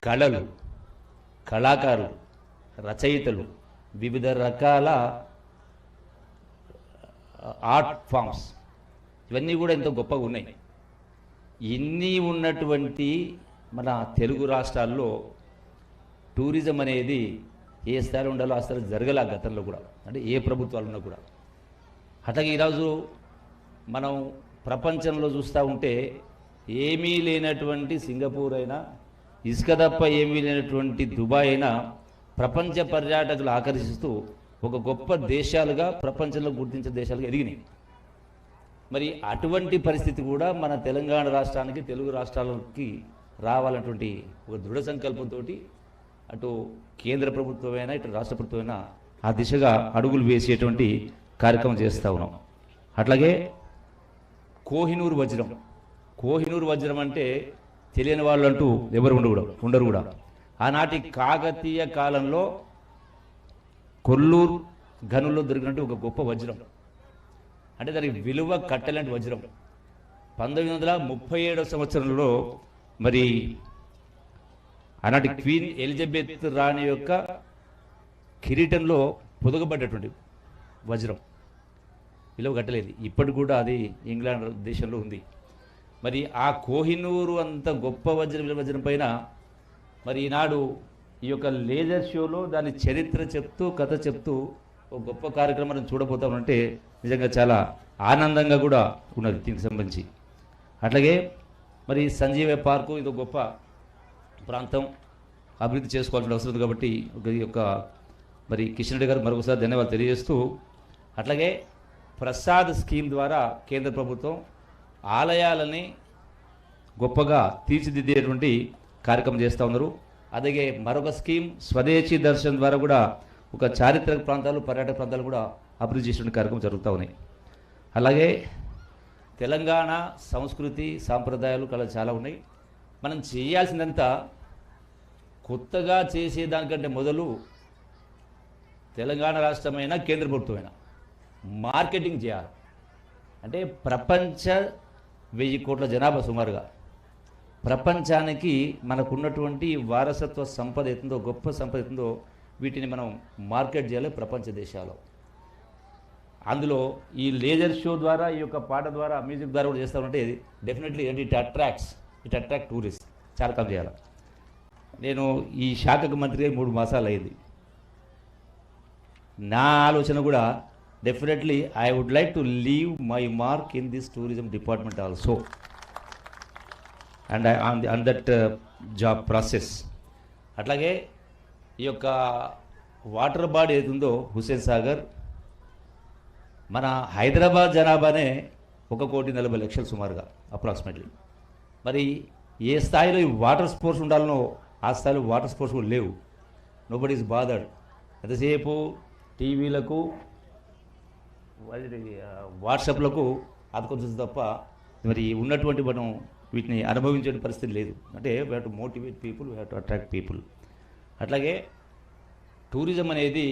కళలు, కళాకారులు, రచయితలు, వివిధ రకాల ఆర్ట్ ఫామ్స్ ఇవన్నీ కూడా ఎంతో గొప్పగా ఉన్నాయి. ఇన్ని ఉన్నటువంటి మన తెలుగు రాష్ట్రాల్లో టూరిజం అనేది ఏ స్థాయిలో ఉండాలో ఆ స్థాయిలో జరగలే గతంలో కూడా, అంటే ఏ ప్రభుత్వాలు ఉన్నా కూడా. అట్లాగే ఈరోజు మనం ప్రపంచంలో చూస్తూ ఉంటే ఏమీ లేనటువంటి సింగపూర్ అయినా, ఇసుక తప్ప ఏమీ లేనటువంటి దుబాయ్ అయినా ప్రపంచ పర్యాటకులు ఆకర్షిస్తూ ఒక గొప్ప దేశాలుగా ప్రపంచంలో గుర్తించే దేశాలుగా ఎదిగినాయి. మరి అటువంటి పరిస్థితి కూడా మన తెలంగాణ రాష్ట్రానికి, తెలుగు రాష్ట్రాలకి రావాలన్నటువంటి ఒక దృఢ సంకల్పంతో అటు కేంద్ర ప్రభుత్వమైనా ఇటు రాష్ట్ర ప్రభుత్వమైనా ఆ దిశగా అడుగులు వేసేటువంటి కార్యక్రమం చేస్తూ ఉన్నాం. అట్లాగే కోహినూరు వజ్రం, కోహినూరు వజ్రం అంటే తెలియని వాళ్ళు అంటూ ఎవరు ఉండరు కూడా. ఆనాటి కాకతీయ కాలంలో కొల్లూరు గనుల్లో దొరికినట్టు ఒక గొప్ప వజ్రం, అంటే దానికి విలువ కట్టలేని వజ్రం. 1937 సంవత్సరంలో మరి ఆనాటి క్వీన్ ఎలిజబెత్ రాణి యొక్క కిరీటంలో పొదగబడ్డటువంటి వజ్రం, విలువ కట్టలేదు. ఇప్పటికి కూడా అది ఇంగ్లాండ్ దేశంలో ఉంది. మరి ఆ కోహినూరు అంత గొప్ప వజ్రం పైన మరి ఈనాడు ఈ యొక్క లేజర్ షోలో దాని చరిత్ర చెప్తూ, కథ చెప్తూ ఒక గొప్ప కార్యక్రమాన్ని చూడబోతామంటే నిజంగా చాలా ఆనందంగా కూడా ఉన్నది దీనికి సంబంధించి. అట్లాగే మరి సంజీవ పార్కు ఇది ఒక గొప్ప ప్రాంతం, అభివృద్ధి చేసుకోవాల్సిన అవసరం ఉంది. కాబట్టి ఈ యొక్క మరి కిషన్ రెడ్డి గారు మరొకసారి ధన్యవాదాలు తెలియజేస్తూ, అట్లాగే ప్రసాద్ స్కీమ్ ద్వారా కేంద్ర ప్రభుత్వం ఆలయాలని గొప్పగా తీర్చిదిద్దేటువంటి కార్యక్రమం చేస్తూ ఉన్నారు. అలాగే మరొక స్కీమ్ స్వదేశీ దర్శన్ ద్వారా కూడా ఒక చారిత్రక ప్రాంతాలు, పర్యాటక ప్రాంతాలు కూడా అభివృద్ధి చేసే కార్యక్రమం జరుగుతూ ఉన్నాయి. అలాగే తెలంగాణ సంస్కృతి, సాంప్రదాయాలు కళ చాలా ఉన్నాయి. మనం చేయాల్సిందంతా కొత్తగా చేసేదానికంటే మొదలు తెలంగాణ రాష్ట్రమైనా కేంద్ర ప్రభుత్వమైనా మార్కెటింగ్ చేయాలి. అంటే ప్రపంచ 1000 కోట్ల జనాభా సుమారుగా, ప్రపంచానికి మనకున్నటువంటి వారసత్వ సంపద అవుతుందో, గొప్ప సంపద అవుతుందో, వీటిని మనం మార్కెట్ చేయాలి ప్రపంచ దేశాల్లో. అందులో ఈ లేజర్ షో ద్వారా, ఈ యొక్క పాట ద్వారా, మ్యూజిక్ ద్వారా కూడా చేస్తామంటే డెఫినెట్లీ ఇట్ అట్రాక్ట్ టూరిస్ట్. చాలా కమ్ చేయాలి. నేను ఈ శాఖకు మంత్రిగా 3 మాసాలు అయింది. నా ఆలోచన కూడా definitely I would like to leave my mark in this tourism department also, and on that job process. అట్లాగే ఈ యొక్క వాటర్ బాడీ ఏదుందో హుస్సేన్ సాగర్, మన హైదరాబాద్ జనాభానే 1,40,00,000 సుమారుగా అప్రాక్సిమేట్లీ. మరి ఏ స్థాయిలో ఈ వాటర్ స్పోర్ట్స్ ఉండాలనో ఆ స్థాయిలో వాటర్ స్పోర్ట్స్ కూడా లేవు. Nobody is bothered. ఎంతసేపు టీవీలకు, వాట్సాప్లకు అతుకొచ్చు తప్ప మరి ఉన్నటువంటి మనం వీటిని అనుభవించే పరిస్థితి లేదు. అంటే we have to motivate people, we have to attract people. అట్లాగే టూరిజం అనేది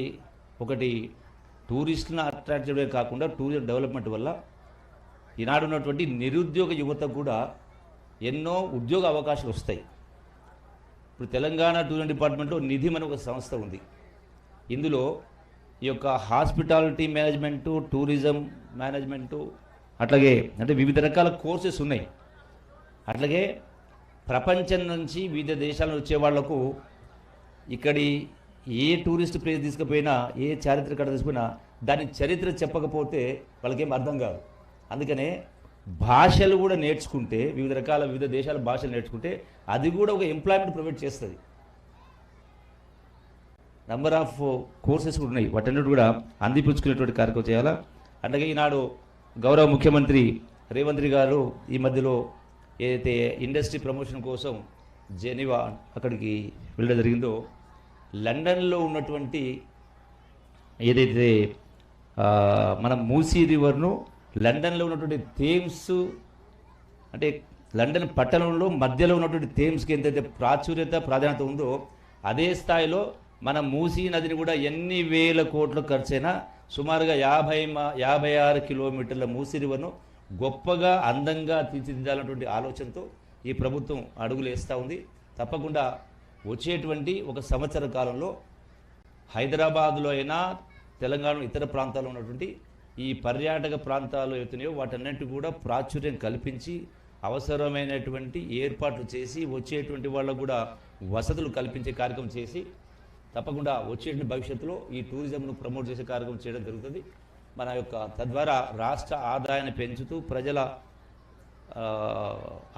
ఒకటి టూరిస్టులను అట్రాక్ట్ చేయడమే కాకుండా టూరిజం డెవలప్మెంట్ వల్ల ఈనాడు ఉన్నటువంటి నిరుద్యోగ యువతకు కూడా ఎన్నో ఉద్యోగ అవకాశాలు వస్తాయి. ఇప్పుడు తెలంగాణ టూరిజం డిపార్ట్మెంట్లో నిధి అనే ఒక సంస్థ ఉంది. ఇందులో ఈ యొక్క హాస్పిటాలిటీ మేనేజ్మెంటు, టూరిజం మేనేజ్మెంటు, అట్లాగే అంటే వివిధ రకాల కోర్సెస్ ఉన్నాయి. అట్లాగే ప్రపంచం నుంచి వివిధ దేశాల నుంచి వచ్చే వాళ్లకు ఇక్కడి ఏ టూరిస్ట్ ప్లేస్ తీసుకుపోయినా, ఏ చారిత్రక కథ తీసుకుపోయినా దాని చరిత్ర చెప్పకపోతే వాళ్ళకేం అర్థం కాదు. అందుకనే భాషలు కూడా నేర్చుకుంటే, వివిధ దేశాల భాషలు నేర్చుకుంటే అది కూడా ఒక ఎంప్లాయ్మెంట్ ప్రొవైడ్ చేస్తుంది. నంబర్ ఆఫ్ కోర్సెస్ కూడా ఉన్నాయి. వాటన్నిటి కూడా అందిపుచ్చుకునేటువంటి కార్యక్రమం చేయాలా. అట్లాగే ఈనాడు గౌరవ ముఖ్యమంత్రి రేవంత్ రెడ్డి గారు ఈ మధ్యలో ఏదైతే ఇండస్ట్రీ ప్రమోషన్ కోసం జెనీవా అక్కడికి వెళ్ళడం జరిగిందో, లండన్లో ఉన్నటువంటి ఏదైతే మన మూసీ రివర్ను, లండన్లో ఉన్నటువంటి థేమ్స్, అంటే లండన్ పట్టణంలో మధ్యలో ఉన్నటువంటి థేమ్స్కి ఎంతైతే ప్రాధాన్యత ఉందో అదే స్థాయిలో మన మూసీ నదిని కూడా ఎన్ని వేల కోట్లు ఖర్చైనా సుమారుగా 56 కిలోమీటర్ల మూసీ రివర్ను గొప్పగా అందంగా తీర్చిదిద్దాలన్నటువంటి ఆలోచనతో ఈ ప్రభుత్వం అడుగులు వేస్తూ ఉంది. తప్పకుండా వచ్చేటువంటి ఒక సంవత్సర కాలంలో హైదరాబాద్లో అయినా తెలంగాణ ఇతర ప్రాంతాల్లో ఉన్నటువంటి ఈ పర్యాటక ప్రాంతాలు అవుతున్నాయో వాటన్నిటి కూడా ప్రాచుర్యం కల్పించి అవసరమైనటువంటి ఏర్పాట్లు చేసి వచ్చేటువంటి వాళ్ళకు కూడా వసతులు కల్పించే కార్యక్రమం చేసి తప్పకుండా వచ్చేటువంటి భవిష్యత్తులో ఈ టూరిజంను ప్రమోట్ చేసే కార్యక్రమం చేయడం జరుగుతుంది. మన యొక్క తద్వారా రాష్ట్ర ఆదాయాన్ని పెంచుతూ ప్రజల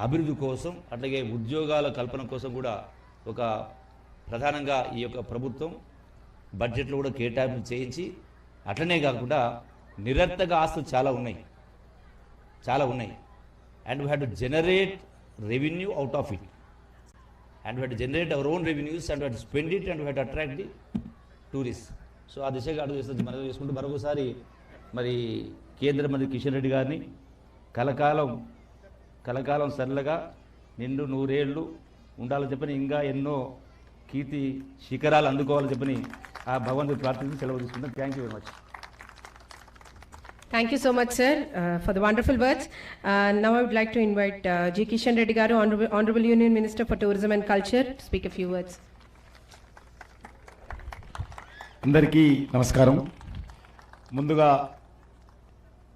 అభివృద్ధి కోసం అట్లాగే ఉద్యోగాల కల్పన కోసం కూడా ఒక ప్రధానంగా ఈ యొక్క ప్రభుత్వం బడ్జెట్లో కూడా కేటాయింపు చేయించి అట్లనే కాకుండా నిరర్థక ఆస్తులు చాలా ఉన్నాయి and we have to generate revenue out of it and we have to generate our own revenues and we have to spend it and we have to attract the tourist. So ఆ దిశగా అడుగు చేస్తుంది. మనం చేసుకుంటూ మరొకసారి మరి కేంద్ర మంత్రి కిషన్ రెడ్డి గారిని కలకాలం సరళగా నిండు నూరేళ్ళు ఉండాలని చెప్పని ఇంకా ఎన్నో కీర్తి శిఖరాలు అందుకోవాలని చెప్పని ఆ భగవంతుడు ప్రార్థించి సెలవు తీసుకుంటాం. Thank you very much. Thank you so much, sir, for the wonderful words. Now I would like to invite G. Kishan Reddy Garu, Honorable Union Minister for Tourism and Culture, to speak a few words. అందరికీ నమస్కారం. ముందుగా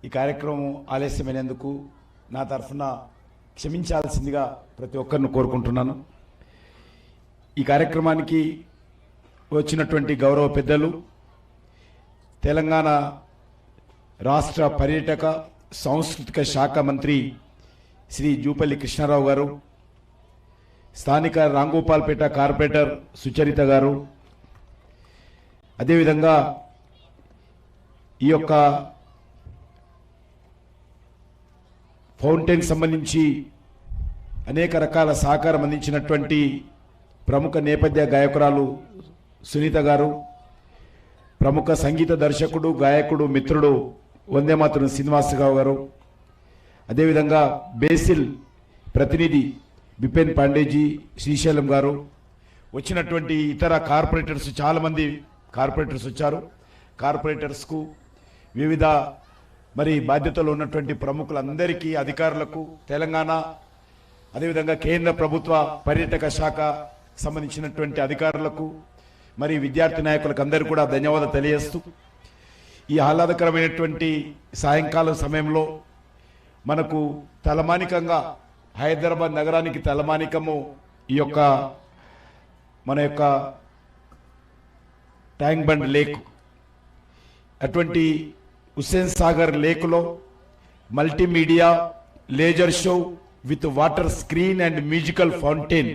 ఈ కార్యక్రమం ఆలస్యమైనందుకు నా తరఫున క్షమించాల్సిందిగా ప్రతి ఒక్కరిని కోరుకుంటున్నాను. ఈ కార్యక్రమానికి వచ్చినటువంటి గౌరవ పెద్దలు, తెలంగాణ రాష్ట్ర పర్యాటక సాంస్కృతిక శాఖ మంత్రి శ్రీ జూపల్లి కృష్ణారావు గారు, స్థానిక రాంగోపాల్పేట కార్పొరేటర్ సుచరిత గారు, అదేవిధంగా ఈ యొక్క ఫౌంటైన్ సంబంధించి అనేక రకాల సహకారం అందించినటువంటి ప్రముఖ నేపథ్య గాయకురాలు సునీత గారు, ప్రముఖ సంగీత దర్శకుడు గాయకుడు మిత్రుడు వందేమాతరం శ్రీనివాసరావు గారు, అదేవిధంగా బేసిల్ ప్రతినిధి బిపిన్ పాండేజీ, శ్రీశైలం గారు, వచ్చినటువంటి ఇతర కార్పొరేటర్స్ చాలామంది కార్పొరేటర్స్ వచ్చారు. కార్పొరేటర్స్కు వివిధ మరి బాధ్యతలు ఉన్నటువంటి ప్రముఖులందరికీ, అధికారులకు, తెలంగాణ అదేవిధంగా కేంద్ర ప్రభుత్వ పర్యాటక శాఖ సంబంధించినటువంటి అధికారులకు, మరి విద్యార్థి నాయకులకు అందరూ కూడా ధన్యవాదాలు తెలియజేస్తూ, ఈ ఆహ్లాదకరమైనటువంటి సాయంకాలం సమయంలో మనకు తలమానికంగా హైదరాబాద్ నగరానికి తలమానికము ఈ యొక్క మన యొక్క ట్యాంక్ బండ్ లేక్. అటువంటి హుస్సేన్ సాగర్ లేకులో multimedia laser show with water screen and musical fountain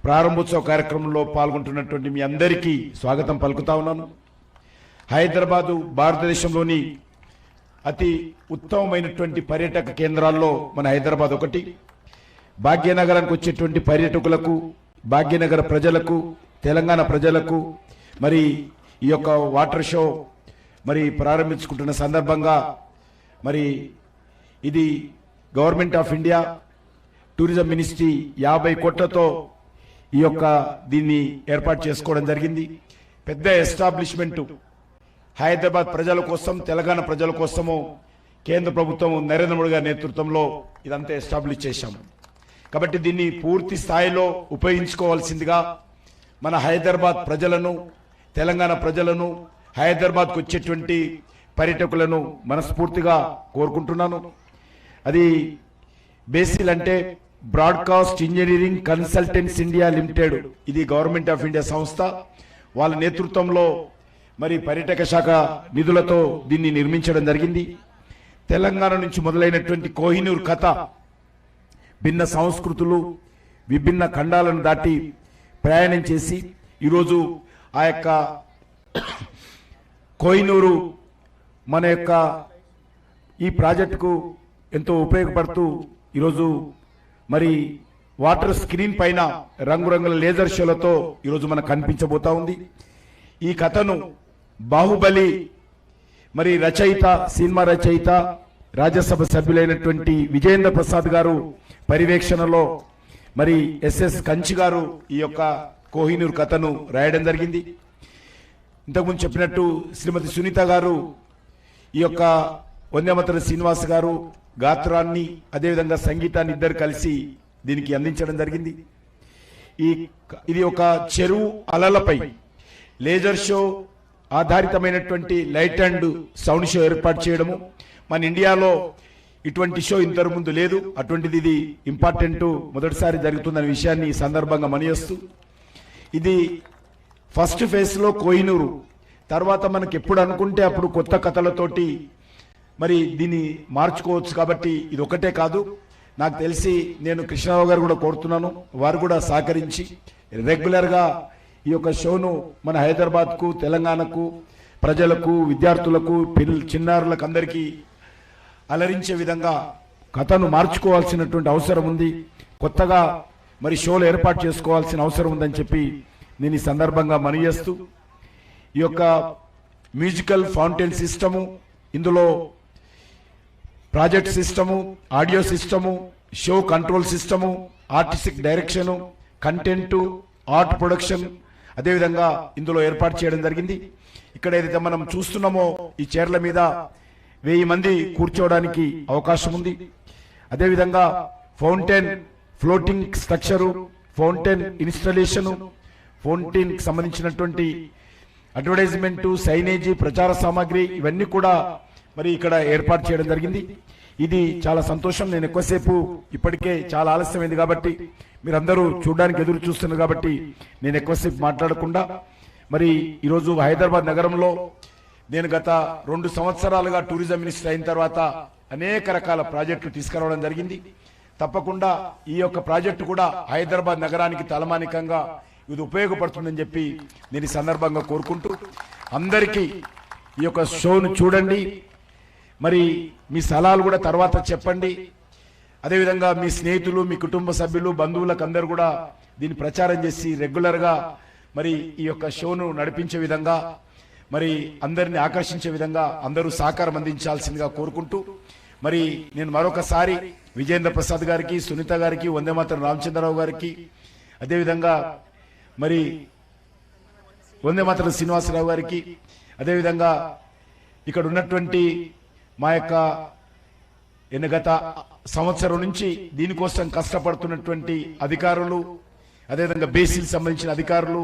ప్రారంభోత్సవ కార్యక్రమంలో పాల్గొంటున్నటువంటి మీ అందరికీ స్వాగతం పలుకుతా ఉన్నాను. హైదరాబాదు భారతదేశంలోని అతి ఉత్తమమైనటువంటి పర్యాటక కేంద్రాల్లో మన హైదరాబాద్ ఒకటి. భాగ్యనగరానికి వచ్చేటువంటి పర్యాటకులకు, భాగ్యనగర ప్రజలకు, తెలంగాణ ప్రజలకు మరి ఈ యొక్క వాటర్ షో మరి ప్రారంభించుకుంటున్న సందర్భంగా మరి ఇది government of India tourism ministry 50 కోట్లతో ఈ యొక్క దీన్ని ఏర్పాటు చేసుకోవడం జరిగింది. పెద్ద ఎస్టాబ్లిష్మెంటు హైదరాబాద్ ప్రజల కోసం, తెలంగాణ ప్రజల కోసము కేంద్ర ప్రభుత్వం నరేంద్ర మోడీ గారి నేతృత్వంలో ఇదంతా ఎస్టాబ్లిష్ చేశాము. కాబట్టి దీన్ని పూర్తి స్థాయిలో ఉపయోగించుకోవాల్సిందిగా మన హైదరాబాద్ ప్రజలను, తెలంగాణ ప్రజలను, హైదరాబాద్కు వచ్చేటువంటి పర్యాటకులను మనస్ఫూర్తిగా కోరుకుంటున్నాను. అది బేసిల్ అంటే broadcast engineering consultants India limited, ఇది గవర్నమెంట్ ఆఫ్ ఇండియా సంస్థ. వాళ్ళ నేతృత్వంలో మరి పర్యాటక శాఖ నిధులతో దీన్ని నిర్మించడం జరిగింది. తెలంగాణ నుంచి మొదలైనటువంటి కోహినూర్ కథ భిన్న సంస్కృతులు, విభిన్న ఖండాలను దాటి ప్రయాణం చేసి ఈరోజు ఆ యొక్క కోహినూరు మన యొక్క ఈ ప్రాజెక్టుకు ఎంతో ఉపయోగపడుతూ ఈరోజు మరి వాటర్ స్క్రీన్ పైన రంగురంగుల లేజర్ షోలతో ఈరోజు మనకు కనిపించబోతా ఉంది. ఈ కథను బాహుబలి మరి రచయిత, సినిమా రచయిత, రాజ్యసభ సభ్యులైనటువంటి విజయేంద్ర ప్రసాద్ గారు పర్యవేక్షణలో మరి ఎస్ఎస్ కంచి గారు ఈ యొక్క కోహినూర్ కథను రాయడం జరిగింది. ఇంతకుముందు చెప్పినట్టు శ్రీమతి సునీత గారు ఈ యొక్క వందేమాతరం శ్రీనివాస్ గారు గాత్రాన్ని అదేవిధంగా సంగీతాన్ని ఇద్దరు కలిసి దీనికి అందించడం జరిగింది. ఇది ఒక చెరువు అలలపై లేజర్ షో ఆధారితమైనటువంటి లైట్ అండ్ సౌండ్ షో ఏర్పాటు చేయడము. మన ఇండియాలో ఇటువంటి షో ఇంతకు ముందు లేదు. అటువంటిది ఇది ఇంపార్టెంట్, మొదటిసారి జరుగుతుందనే విషయాన్ని ఈ సందర్భంగా మనయేస్తూ, ఇది ఫస్ట్ ఫేజ్లో కోహినూరు, తర్వాత మనకి ఎప్పుడు అనుకుంటే అప్పుడు కొత్త కథలతోటి మరి దీన్ని మార్చుకోవచ్చు. కాబట్టి ఇది ఒకటే కాదు, నాకు తెలిసి నేను కృష్ణరావు గారు కూడా కోరుతున్నాను, వారు కూడా సహకరించి రెగ్యులర్గా ఈ యొక్క షోను మన హైదరాబాద్కు, తెలంగాణకు, ప్రజలకు, విద్యార్థులకు, చిన్నారులకు అందరికీ అలరించే విధంగా కథను మార్చుకోవాల్సినటువంటి అవసరం ఉంది. కొత్తగా మరి షోలు ఏర్పాటు చేసుకోవాల్సిన అవసరం ఉందని చెప్పి నేను ఈ సందర్భంగా మనవి చేస్తూ, ఈ యొక్క మ్యూజికల్ ఫౌంటైన్ సిస్టము, ఇందులో project system, audio system, show control system, artistic direction, content, art production అదేవిధంగా ఇందులో ఏర్పాటు చేయడం జరిగింది. ఇక్కడ ఏదైతే మనం చూస్తున్నామో ఈ చైర్ల మీద 1000 మంది కూర్చోవడానికి అవకాశం ఉంది. అదేవిధంగా fountain floating structure, fountain installation, fountain సంబంధించినటువంటి అడ్వర్టైజ్మెంటు, సైనేజీ, ప్రచార సామాగ్రి ఇవన్నీ కూడా మరి ఇక్కడ ఏర్పాటు చేయడం జరిగింది. ఇది చాలా సంతోషం. నేను ఎక్కువసేపు ఇప్పటికే చాలా ఆలస్యమైంది కాబట్టి మీరందరూ చూడడానికి ఎదురు చూస్తున్నారు కాబట్టి నేను ఎక్కువసేపు మాట్లాడకుండా, మరి ఈరోజు హైదరాబాద్ నగరంలో నేను గత 2 సంవత్సరాలుగా టూరిజం మినిస్టర్ అయిన తర్వాత అనేక రకాల ప్రాజెక్టులు తీసుకురావడం జరిగింది. తప్పకుండా ఈ యొక్క ప్రాజెక్టు కూడా హైదరాబాద్ నగరానికి తలమానికంగా ఇది ఉపయోగపడుతుందని చెప్పి నేను ఈ సందర్భంగా కోరుకుంటూ, అందరికీ ఈ యొక్క షోను చూడండి, మరి మీ సలహాలు కూడా తర్వాత చెప్పండి. అదేవిధంగా మీ స్నేహితులు, మీ కుటుంబ సభ్యులు, బంధువులకు అందరూ కూడా దీన్ని ప్రచారం చేసి రెగ్యులర్గా మరి ఈ యొక్క షోను నడిపించే విధంగా, మరి అందరిని ఆకర్షించే విధంగా అందరూ సహకారం అందించాల్సిందిగా కోరుకుంటూ, మరి నేను మరొకసారి విజేంద్ర ప్రసాద్ గారికి, సునీత గారికి, వందేమాతరం రామచంద్రరావు గారికి, అదేవిధంగా మరి వందేమాతరం శ్రీనివాసరావు గారికి, అదేవిధంగా ఇక్కడ ఉన్నటువంటి మా యొక్క గత సంవత్సరం నుంచి దీనికోసం కష్టపడుతున్నటువంటి అధికారులు, అదేవిధంగా బేసిల్ సంబంధించిన అధికారులు,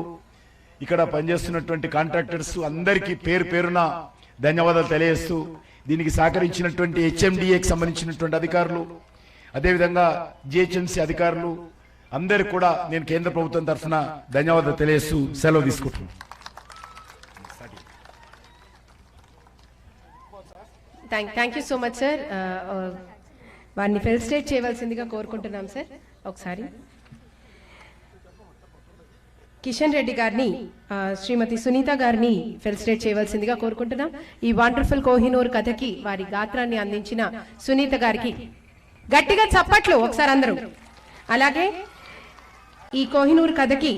ఇక్కడ పనిచేస్తున్నటువంటి కాంట్రాక్టర్స్ అందరికీ పేరు పేరున ధన్యవాదాలు తెలియజేస్తూ, దీనికి సహకరించినటువంటి హెచ్ఎండిఏకి సంబంధించినటువంటి అధికారులు, అదేవిధంగా జిహెచ్ఎంసీ అధికారులు అందరికీ కూడా నేను కేంద్ర ప్రభుత్వం తరఫున ధన్యవాదాలు తెలియజేస్తూ సెలవు తీసుకుంటున్నాను. Thank you so much sir. వారిని ఫెలిసిటేట్ చేయవలసిందిగా కోరుకుంటున్నాం సార్. ఒకసారి కిషన్ రెడ్డి గారిని, శ్రీమతి సునీత గారిని ఫెలిసిటేట్ చేయవలసిందిగా కోరుకుంటున్నాం. ఈ వండర్ఫుల్ కోహినూర్ కథకి వారి గాత్రాన్ని అందించిన సునీత గారికి గట్టిగా చప్పట్లు ఒకసారి అందరూ. అలాగే ఈ కోహినూర్ కథకి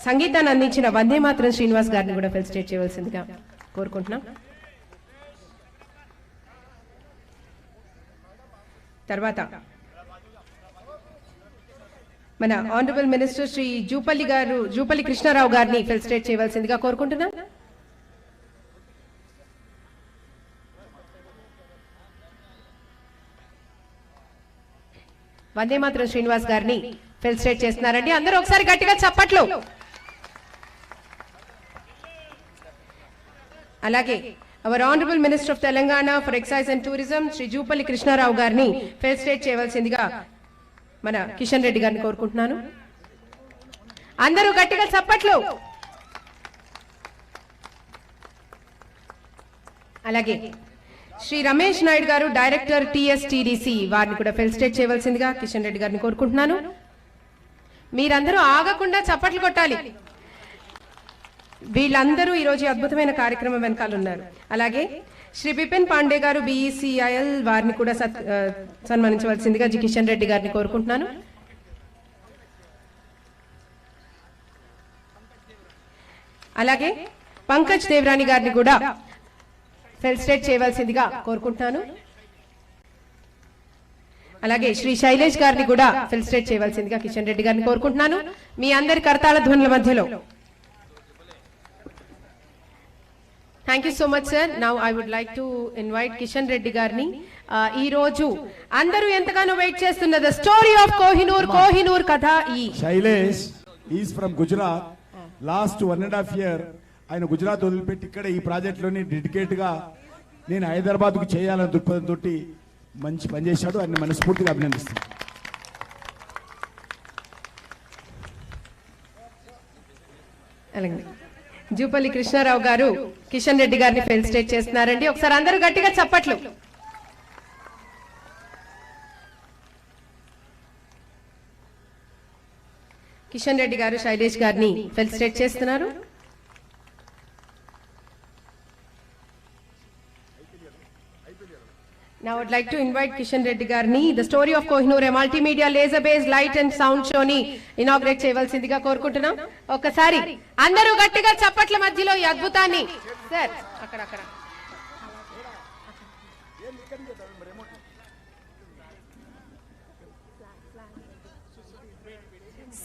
సంగీతాన్ని అందించిన వందేమాతరం శ్రీనివాస్ గారిని కూడా ఫెలిసిటేట్ చేయవలసిందిగా కోరుకుంటున్నాం. తర్వాత మన ఆనరబుల్ మినిస్టర్ శ్రీ జూపల్లి కృష్ణారావు గారిని ఫెలిసిటేట్ చేయవలసిందిగా కోరుకుంటున్నాం. వందేమాతరం శ్రీనివాస్ గారిని ఫెలిసిటేట్ చేస్తున్నారండి. అందరూ ఒకసారి గట్టిగా చప్పట్లు. అలాగే our honourable minister of Telangana for excise and tourism Shri Jupally Krishna Rao గారిని ఫెలిసిటేట్ చేయవలసిందిగా మన కిషన్ రెడ్డి గారిని కోరుకుంటున్నాను. అందరూ గట్టిగా చప్పట్లు. అలాగే శ్రీ రమేష్ నాయుడు గారు డైరెక్టర్ టిఎస్టిడిసి వారిని కూడా ఫెలిసిటేట్ చేయవలసిందిగా కిషన్ రెడ్డి గారిని కోరుకుంటున్నాను. మీరందరూ ఆగకుండా చప్పట్లు కొట్టాలి. వీళ్ళందరూ ఈరోజు అద్భుతమైన కార్యక్రమం వెనకాల ఉన్నారు. అలాగే శ్రీ బిపిన్ పాండే గారు బిఈసిఐఎల్ వారిని కూడా సన్మానించవలసిందిగా జి కిషన్ రెడ్డి గారిని కోరుకుంటున్నాను. అలాగే పంకజ్ దేవరాణి గారిని కూడా ఫెలిసిటేట్ చేయవలసిందిగా కోరుకుంటున్నాను. అలాగే శ్రీ శైలేష్ గారిని కూడా ఫెలిసిటేట్ చేయవలసిందిగా కిషన్ రెడ్డి గారిని కోరుకుంటున్నాను. మీ అందరి కరతాళ ధ్వనుల మధ్యలో. Thank you so much sir. Now I would like to invite Kishan Reddy గారిని. ఈ రోజు అందరూ ఎంతగానో వెయిట్ చేస్తున్న ద స్టోరీ ఆఫ్ కోహినూర్ కథ. ఈ Shailesh is from Gujarat. Last 1.5 year ఆయన గుజరాత్ వదిలిపెట్టి ఇక్కడ ఈ ప్రాజెక్ట్లోని డెడికేట్గా నేను హైదరాబాద్కు చేయాలని దృక్పథంతో మంచి పనిచేశాడు. ఆయన మనస్ఫూర్తిగా అభినందిస్తాను. అలాగే జూపల్లి కృష్ణారావు గారు కిషన్ రెడ్డి గారిని ఫెలిసిటేట్ చేస్తున్నారండి. ఒకసారి అందరూ గట్టిగా చప్పట్లు. కిషన్ రెడ్డి గారు శైలేష్ గారిని ఫెలిసిటేట్ చేస్తున్నారు. Now I would like to invite Kishan Reddy Garni, the story of Kohinoor, a multimedia laser-based light and sound show ni inaugurate cheyavalsindiga korukuntunam. Okasari andaru gattiga chappatla madhyalo ee adbhutanni sir akkada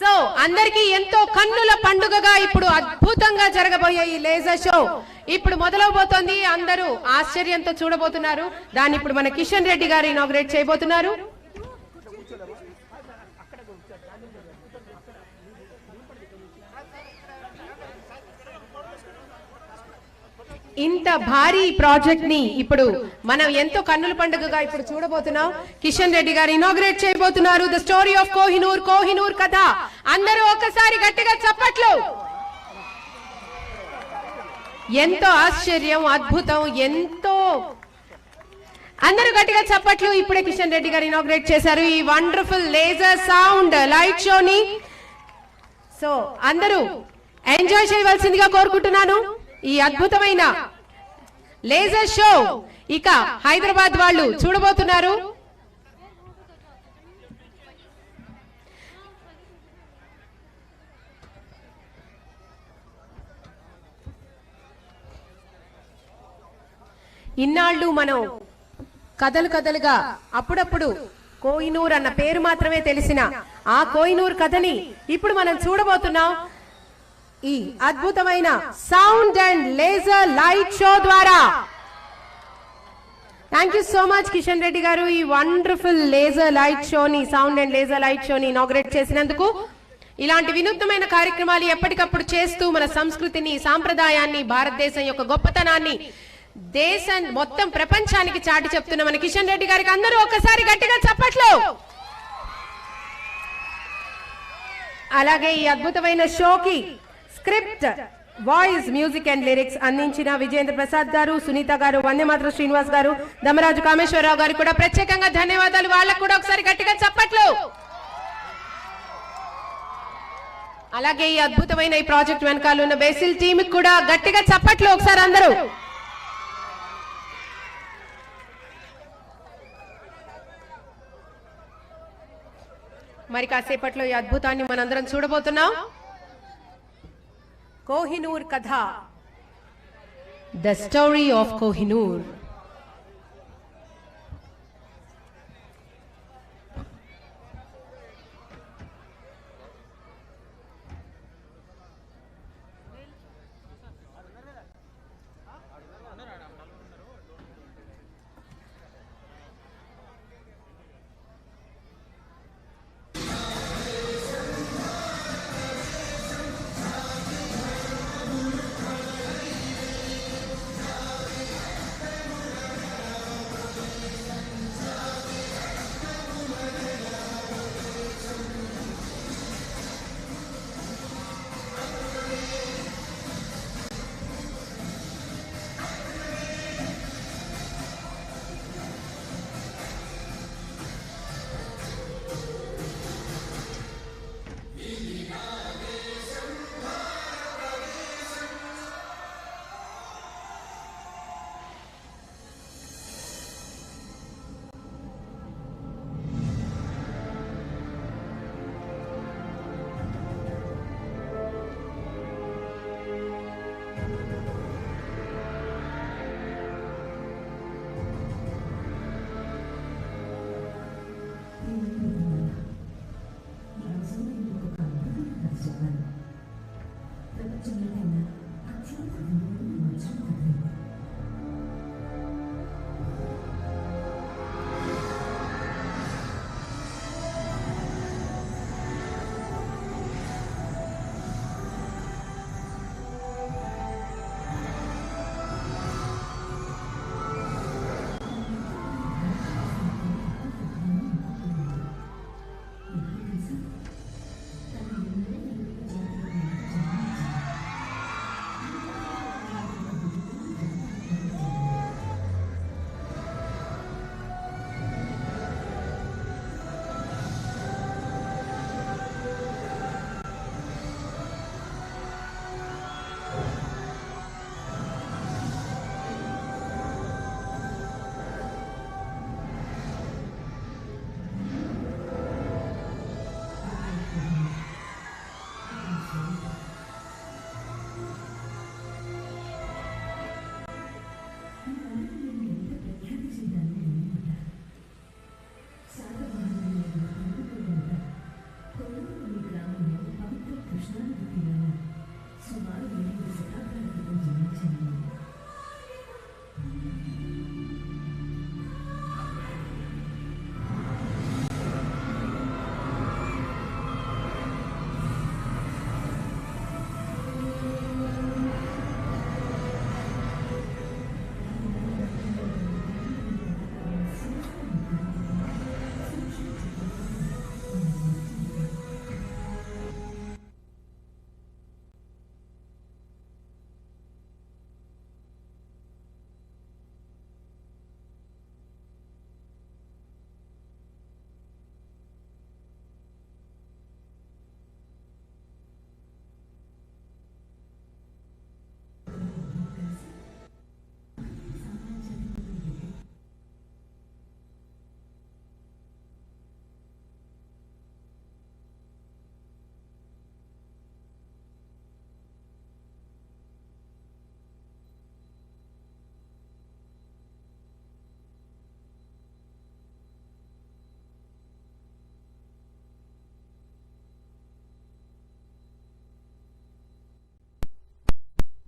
so అందరికీ ఎంతో కన్నుల పండుగగా ఇప్పుడు అద్భుతంగా జరగబోయే ఈ laser show ఇప్పుడు మొదలవబోతోంది. అందరూ ఆశ్చర్యంతో చూడబోతున్నారు. దాన్ని ఇప్పుడు మన కిషన్ రెడ్డి గారు ఇనాగ్రేట్ చేయబోతున్నారు. ఇంత భారీ ప్రాజెక్ట్ ని ఇప్పుడు మనం ఎంతో కన్నుల పండుగగా ఇప్పుడు చూడబోతున్నాం. కిషన్ రెడ్డి గారు ఇనాగ్రేట్ చేయబోతున్నారు. The story of Kohinoor, Kohinoor కథ. అందరూ ఒకసారి గట్టిగా చప్పట్లు. ఎంతో ఆశ్చర్యం, అద్భుతం, ఎంతో అందరూ గట్టిగా చప్పట్లు. ఇప్పుడే కిషన్ రెడ్డి గారు ఇనాగ్రేట్ చేశారు ఈ వండర్ఫుల్ లేజర్ సౌండ్ లైట్ షోని. సో అందరూ ఎంజాయ్ చేయవలసిందిగా కోరుకుంటున్నాను. ఈ అద్భుతమైన లేజర్ షో ఇక హైదరాబాద్ వాళ్ళు చూడబోతున్నారు. ఇన్నాళ్ళు మనం కథలుగా అప్పుడప్పుడు కోహినూర్ అన్న పేరు మాత్రమే తెలిసిన ఆ కోహినూర్ కథని ఇప్పుడు మనం చూడబోతున్నాం ఈ అద్భుతమైన sound and laser light show ద్వారా. Thank you so much Kishan Reddy garu ఈ వండర్ఫుల్ లేజర్ లైట్ షోని, సౌండ్ అండ్ లేజర్ లైట్ షోని ఇనాగ్రేట్ చేసినందుకు. ఇలాంటి వినూత్నమైన కార్యక్రమాలు ఎప్పటికప్పుడు చేస్తూ మన సంస్కృతిని, సాంప్రదాయాన్ని, భారతదేశం యొక్క గొప్పతనాన్ని దేశం మొత్తం ప్రపంచానికి చాటి చెప్తున్న మన కిషన్ రెడ్డి గారికి అందరూ ఒకసారి గట్టిగా చప్పట్లు. అలాగే ఈ అద్భుతమైన షోకి script, voice, music and lyrics అందించిన విజేంద్ర ప్రసాద్ గారు, సునీత గారు, వందేమాతరం శ్రీనివాస్ గారు, దమరాజు కామేశ్వరరావు గారికి కూడా ప్రత్యేకంగా ధన్యవాదాలు. వాళ్ళకు కూడా ఒకసారి గట్టిగా చప్పట్లు. అలాగే ఈ అద్భుతమైన ఈ ప్రాజెక్ట్ వెనకాల ఉన్న బేసిల్ టీమ్ కూడా గట్టిగా చప్పట్లు ఒకసారి అందరూ. మరి కాసేపట్లో ఈ అద్భుతాన్ని మనందరం చూడబోతున్నాం. కోహినూర్ కథ, ద స్టోరీ ఆఫ్ కోహినూర్.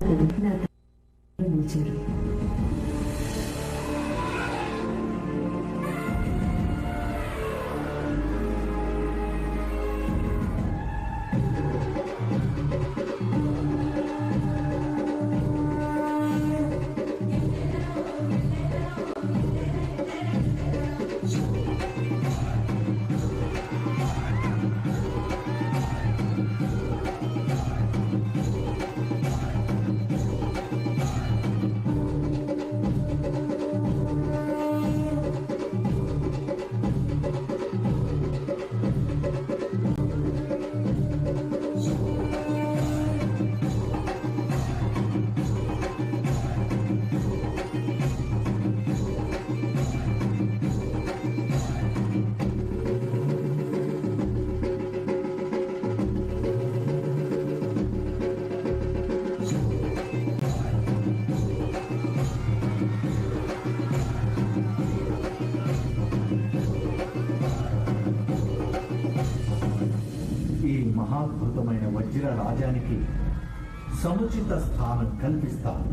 నా తండ్రి నిలిచారు. మహాద్భుతమైన వజ్ర రాజానికి సముచిత స్థానం కల్పిస్తాను.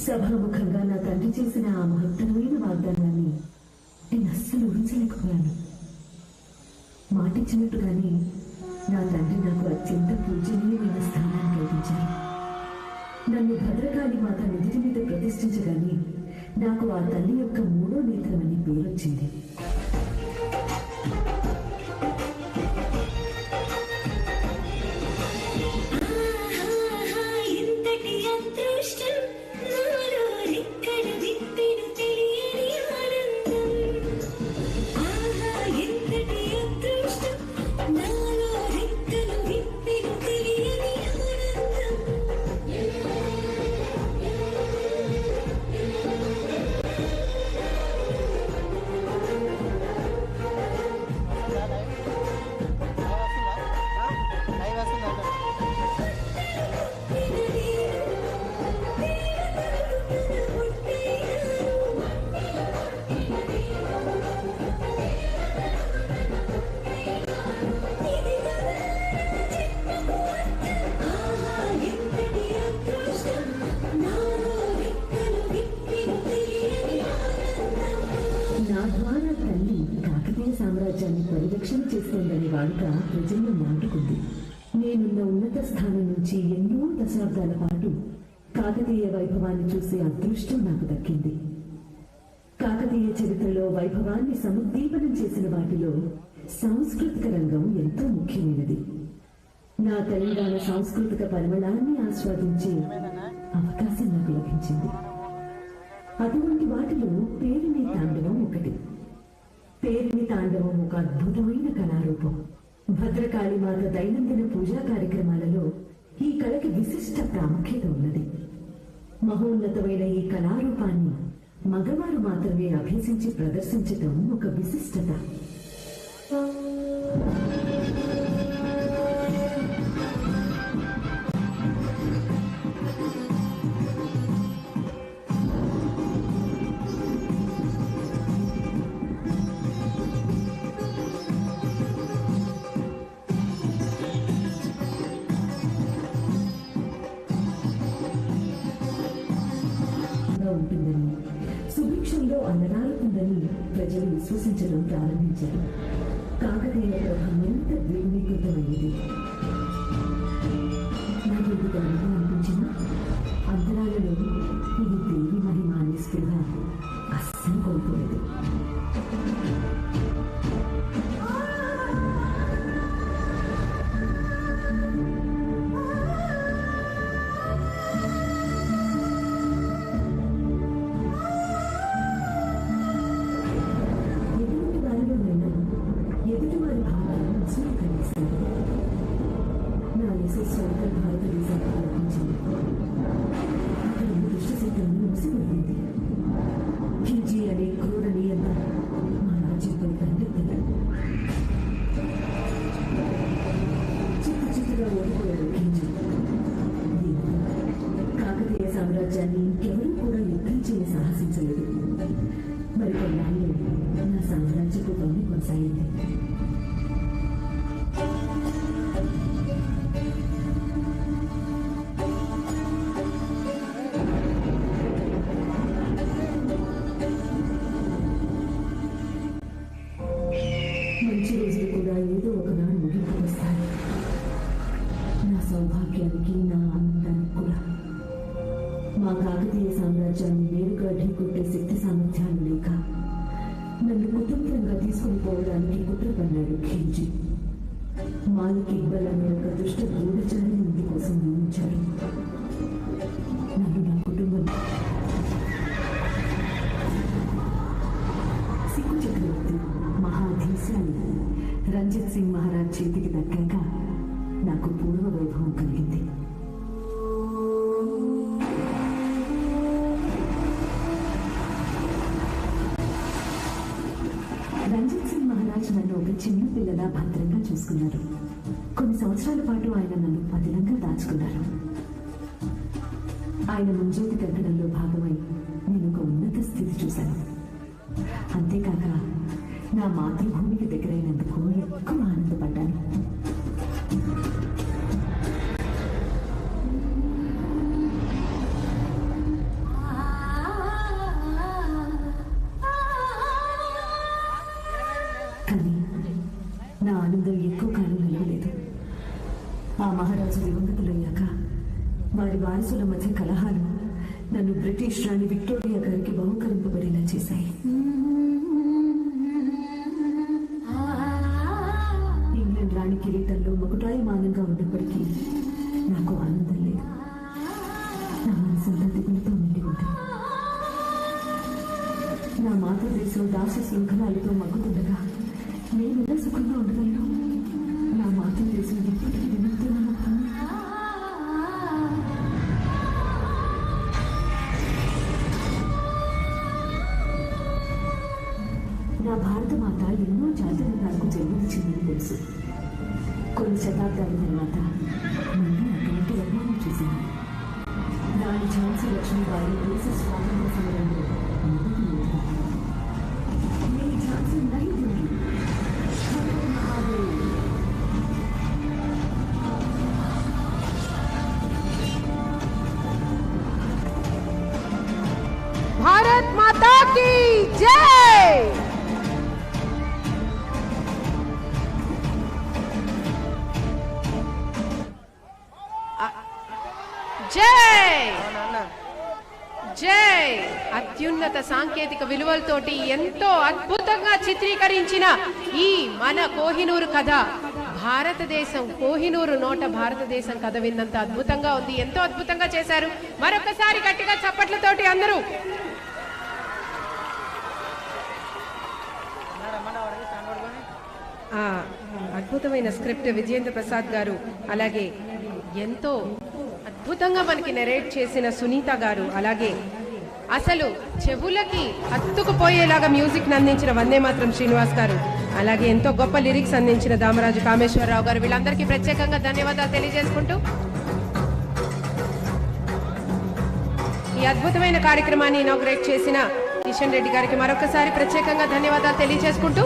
సభాముఖంగా నా తండ్రి చేసిన ఆ మహత్తరమైన వాగ్దానాన్ని నేను అస్సలు ఊహించలేకపోయాను. మాటిచ్చినట్టుగానే నా తండ్రి నాకు అత్యంత పూజనీయమైన స్థానాన్ని కల్పించారు. నన్ను భద్రకాళి మాత నుదిటి మీద ప్రతిష్ఠించగానే నాకు ఆ తల్లి యొక్క మూడో నేత్రమని పేరొచ్చింది. సామ్రాజ్యాన్ని పరిరక్షణ చేస్తోందని వాడుక ప్రజల్లో నాటుకుంది. నేనున్న ఉన్నత స్థానం నుంచి ఎన్నో దశాబ్దాల పాటు కాకతీయ వైభవాన్ని చూసే అదృష్టం నాకు దక్కింది. కాకతీయ చరిత్రలో వైభవాన్ని సముద్దీపనం చేసిన వాటిలో సాంస్కృతిక రంగం ఎంతో ముఖ్యమైనది. నా తెలంగాణ సాంస్కృతిక పరిమళాన్ని ఆస్వాదించే అవకాశం నాకు లభించింది. అటువంటి వాటిలో పేరిణి తాండవం ఒకటి. పేరిణి తాండవం ఒక అద్భుతమైన కళారూపం. భద్రకాళి మాత దైనందిన పూజా కార్యక్రమాలలో ఈ కళకి విశిష్ట ప్రాముఖ్యత ఉన్నది. మహోన్నతమైన ఈ కళారూపాన్ని మగవారు మాత్రమే అభ్యసించి ప్రదర్శించటం ఒక విశిష్టత. ఉంటుందని, సుభిక్షంలో అన్నదాలుతుందని ప్రజలు విశ్వసించడం ప్రారంభించారు. కాకతీయ ప్రభ మరింత ద్విగుణీకృతమైంది. నాకు ఇది గర్వంగా అనిపించిన అంతరాలలో ఇది దేవి మహిమ అనే స్పృహ అస్సలు కోల్పోలేదు. ఎదుటివారి భావాలను స్వీకరిస్తారు. నా యశస్వంత భారతదేశానికి లభించింది. అక్కడ దుష్టశక్తులను మూసిపోయింది. ఖిల్జీ అనే క్రూర నియంత మా రాజ్యంపై దండెత్తారు. చిత్తుగా ఓడిపోయారు ఖిల్జీ. కాకతీయ సామ్రాజ్యాన్ని ఇంకెవరూ కూడా యుద్ధం చేయ సాహసించలేదు. మరికొన్నాళ్ళు నా సామ్రాజ్యపు పని కొనసాగింది. తరిమి కొట్టే శక్తి సామర్థ్యాలు లేక నన్ను కుటుంబంగా తీసుకుని పోవడానికి కుట్ర పన్నాడు ఖిల్జీ. మాలిక్ ఇక్బాల్ అనే ఒక దుష్ట గూఢచారి ఇంటి కోసం నియమించాడు. నన్ను నా కుటుంబం సిక్కు చక్రవర్తి మహాధీశాలి రంజిత్ సింగ్ మహారాజ్ చేతికి దక్కాక నాకు పూర్వ వైభవం కలిగింది. రంజిత్ సింగ్ మహారాజ్ నన్ను ఒక చిన్న పిల్లలా భద్రంగా చూసుకున్నారు. కొన్ని సంవత్సరాల పాటు ఆయన నన్ను పదిలంగా దాచుకున్నారు. ఆయన ముంజేతి కట్టడంలో భాగమై నేను ఒక ఉన్నత స్థితి చూశాను. అంతేకాక నా మాతృభూమికి దగ్గరైనందుకు ఎక్కువ ఆనందపడ్డాను. కానీ నా ఆనందం ఎక్కువ కాలం నిలవలేదు. ఆ మహారాజు దివంగతులయ్యాక వారి వారసుల మధ్య కలహాలు నన్ను బ్రిటిష్ రాణి విక్టోరియా గారికి బహుకరింపబడేలా చేశాయి. ఇంగ్లాండ్ రాణి కిరీటంలో మకుటాయమానంగా ఉన్నప్పటికీ నాకు ఆనందం లేదు. నా మనసంతా దిగులతో నిండి ఉంది. నా మాతృదేశం దాస శృంఖలాలతో మగ్గుతుండగా నేను ఎలా సుఖంగా ఉండగలను? నా మాతృదేశం ఎప్పటికీ విముక్తంగా ఉంటుంది. నా భారత మాత ఎన్నో జాతులు నాకు జన్మనిచ్చిందని తెలుసు. కొన్ని శతాబ్దాల తర్వాత మళ్ళీ అటువంటి వర్ణాన్ని చూశాను. రాణి ఝాన్సీ లక్ష్మీబాయి దేశ స్వాతంత్ర సమరంలో మొదటి యోధురాలు. నేను ఝాన్సీ నైపుణ్యం भारत माता की जय। జై జై. అత్యున్నత సాంకేతిక విలువలతోటి ఎంతో అద్భుతంగా చిత్రీకరించిన ఈ మన కోహినూరు కథ, భారతదేశం కోహినూరు నోట భారతదేశం కథ విన్నంత అద్భుతంగా ఉంది. ఎంతో అద్భుతంగా చేశారు. మరొకసారి గట్టిగా చప్పట్లతోటి అందరూ. అద్భుతమైన స్క్రిప్ట్ విజయేంద్ర ప్రసాద్ గారు, అలాగే ఎంతో అద్భుతంగా మనకి నెరేట్ చేసిన సునీత గారు, అలాగే అసలు చెవులకి హత్తుకుపోయేలాగా మ్యూజిక్ అందించిన వందే మాత్రం శ్రీనివాస్ గారు, అలాగే ఎంతో గొప్ప లిరిక్స్ అందించిన దామరాజు కామేశ్వరరావు గారు, వీళ్ళందరికీ ప్రత్యేకంగా ధన్యవాదాలు తెలియజేసుకుంటూ ఈ అద్భుతమైన కార్యక్రమాన్ని ఇనాగ్రేట్ చేసిన కిషన్ రెడ్డి గారికి మరొకసారి ప్రత్యేకంగా ధన్యవాదాలు తెలియజేసుకుంటూ